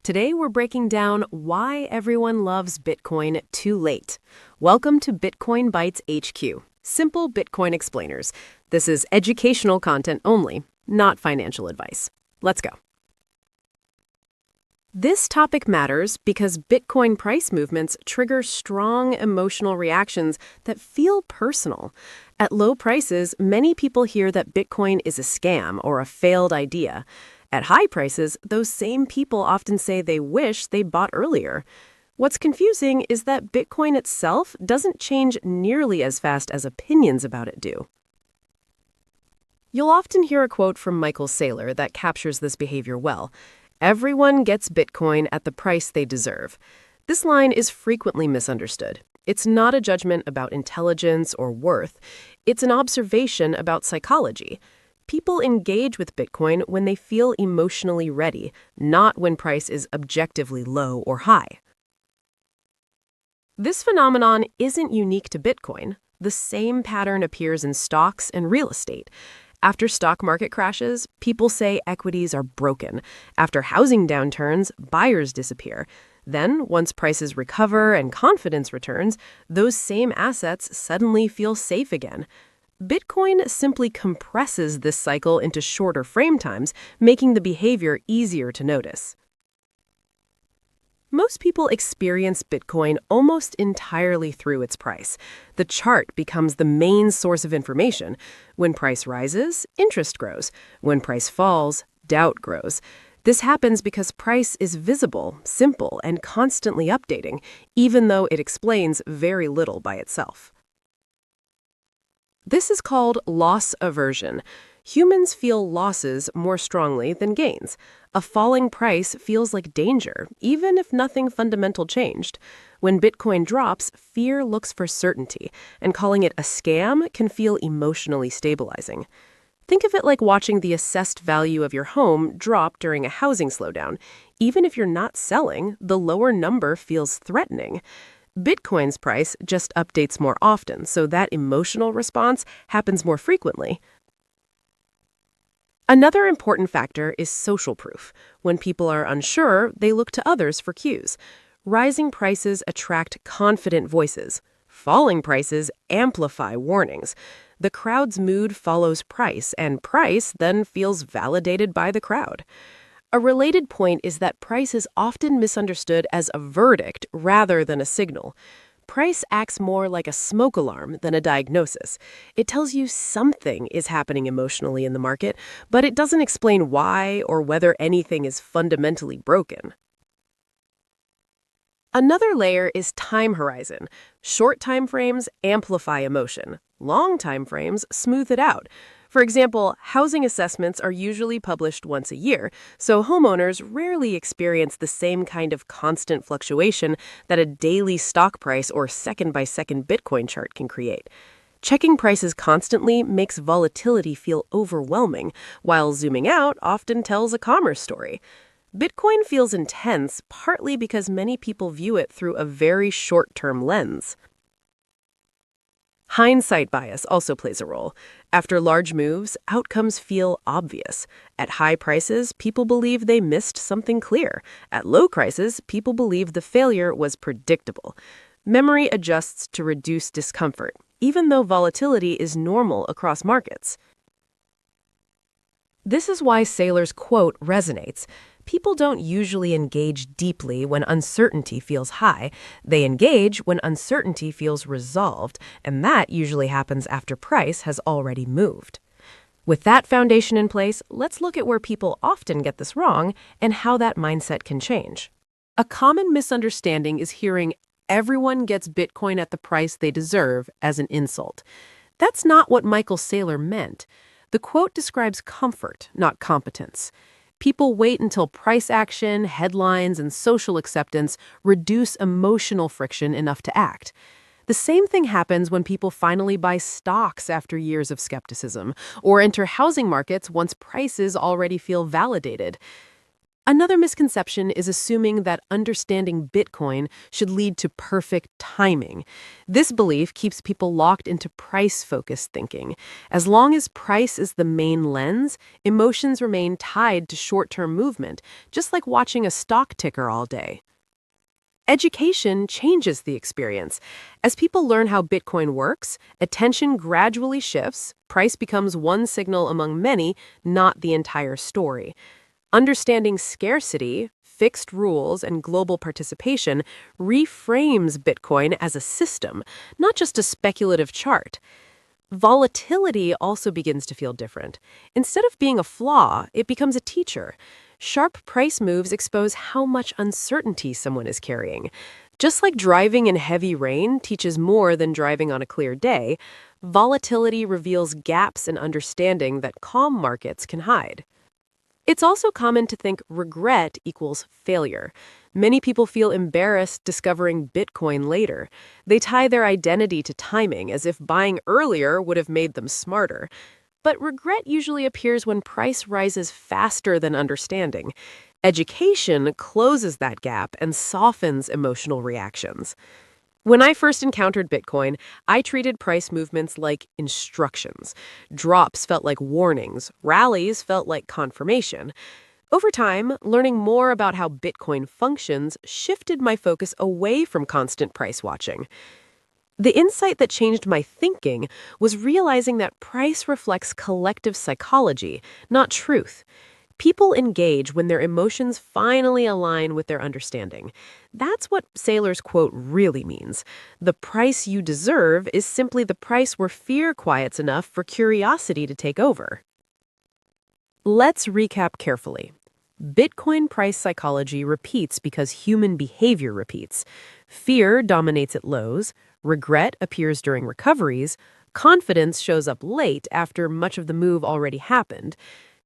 Today we're breaking down why everyone loves Bitcoin too late. Welcome to Bitcoin Bytes HQ, simple Bitcoin explainers. This is educational content only, not financial advice. Let's go. This topic matters because Bitcoin price movements trigger strong emotional reactions that feel personal. At low prices, many people hear that Bitcoin is a scam or a failed idea. At high prices, those same people often say they wish they'd bought earlier. What's confusing is that Bitcoin itself doesn't change nearly as fast as opinions about it do. You'll often hear a quote from Michael Saylor that captures this behavior well. Everyone gets Bitcoin at the price they deserve. This line is frequently misunderstood. It's not a judgment about intelligence or worth. It's an observation about psychology. People engage with Bitcoin when they feel emotionally ready, not when price is objectively low or high. This phenomenon isn't unique to Bitcoin. The same pattern appears in stocks and real estate. After stock market crashes, people say equities are broken. After housing downturns, buyers disappear. Then, once prices recover and confidence returns, those same assets suddenly feel safe again. Bitcoin simply compresses this cycle into shorter frame times, making the behavior easier to notice. Most people experience Bitcoin almost entirely through its price. The chart becomes the main source of information. When price rises, interest grows. When price falls, doubt grows. This happens because price is visible, simple, and constantly updating, even though it explains very little by itself. This is called loss aversion. Humans feel losses more strongly than gains. A falling price feels like danger, even if nothing fundamental changed. When Bitcoin drops, fear looks for certainty, and calling it a scam can feel emotionally stabilizing. Think of it like watching the assessed value of your home drop during a housing slowdown. Even if you're not selling, the lower number feels threatening. Bitcoin's price just updates more often, so that emotional response happens more frequently. Another important factor is social proof. When people are unsure, they look to others for cues. Rising prices attract confident voices. Falling prices amplify warnings. The crowd's mood follows price, and price then feels validated by the crowd. A related point is that price is often misunderstood as a verdict rather than a signal. Price acts more like a smoke alarm than a diagnosis. It tells you something is happening emotionally in the market, but it doesn't explain why or whether anything is fundamentally broken. Another layer is time horizon. Short time frames amplify emotion. Long time frames smooth it out. For example, housing assessments are usually published once a year, so homeowners rarely experience the same kind of constant fluctuation that a daily stock price or second-by-second Bitcoin chart can create. Checking prices constantly makes volatility feel overwhelming, while zooming out often tells a calmer story. Bitcoin feels intense partly because many people view it through a very short-term lens. Hindsight bias also plays a role. After large moves, outcomes feel obvious. At high prices, people believe they missed something clear. At low prices, people believe the failure was predictable. Memory adjusts to reduce discomfort, even though volatility is normal across markets. This is why Saylor's quote resonates. People don't usually engage deeply when uncertainty feels high. They engage when uncertainty feels resolved, and that usually happens after price has already moved. With that foundation in place, let's look at where people often get this wrong and how that mindset can change. A common misunderstanding is hearing everyone gets Bitcoin at the price they deserve as an insult. That's not what Michael Saylor meant. The quote describes comfort, not competence. People wait until price action, headlines, and social acceptance reduce emotional friction enough to act. The same thing happens when people finally buy stocks after years of skepticism, or enter housing markets once prices already feel validated. Another misconception is assuming that understanding Bitcoin should lead to perfect timing. This belief keeps people locked into price-focused thinking. As long as price is the main lens, emotions remain tied to short-term movement, just like watching a stock ticker all day. Education changes the experience. As people learn how Bitcoin works, attention gradually shifts, price becomes one signal among many, not the entire story. Understanding scarcity, fixed rules, and global participation reframes Bitcoin as a system, not just a speculative chart. Volatility also begins to feel different. Instead of being a flaw, it becomes a teacher. Sharp price moves expose how much uncertainty someone is carrying. Just like driving in heavy rain teaches more than driving on a clear day, volatility reveals gaps in understanding that calm markets can hide. It's also common to think regret equals failure. Many people feel embarrassed discovering Bitcoin later. They tie their identity to timing, as if buying earlier would have made them smarter. But regret usually appears when price rises faster than understanding. Education closes that gap and softens emotional reactions. When I first encountered Bitcoin, I treated price movements like instructions. Drops felt like warnings, rallies felt like confirmation. Over time, learning more about how Bitcoin functions shifted my focus away from constant price watching. The insight that changed my thinking was realizing that price reflects collective psychology, not truth. People engage when their emotions finally align with their understanding. That's what Saylor's quote really means. The price you deserve is simply the price where fear quiets enough for curiosity to take over. Let's recap carefully. Bitcoin price psychology repeats because human behavior repeats. Fear dominates at lows, regret appears during recoveries, confidence shows up late after much of the move already happened.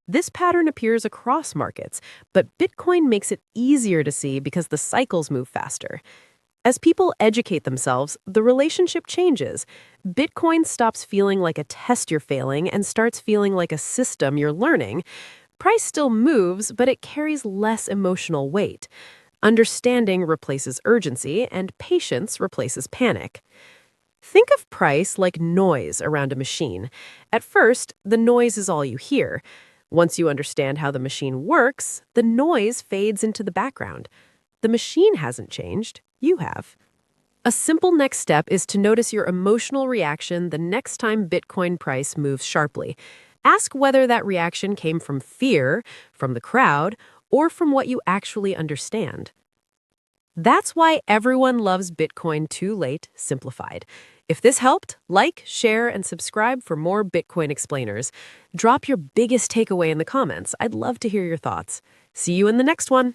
This pattern appears across markets, but Bitcoin makes it easier to see because the cycles move faster. As people educate themselves, the relationship changes. Bitcoin stops feeling like a test you're failing and starts feeling like a system you're learning. Price still moves, but it carries less emotional weight. Understanding replaces urgency, and patience replaces panic. Think of price like noise around a machine. At first, the noise is all you hear. Once you understand how the machine works, the noise fades into the background. The machine hasn't changed, you have. A simple next step is to notice your emotional reaction the next time Bitcoin price moves sharply. Ask whether that reaction came from fear, from the crowd, or from what you actually understand. That's why everyone loves Bitcoin too late, simplified. If this helped, like, share, and subscribe for more Bitcoin explainers. Drop your biggest takeaway in the comments. I'd love to hear your thoughts. See you in the next one.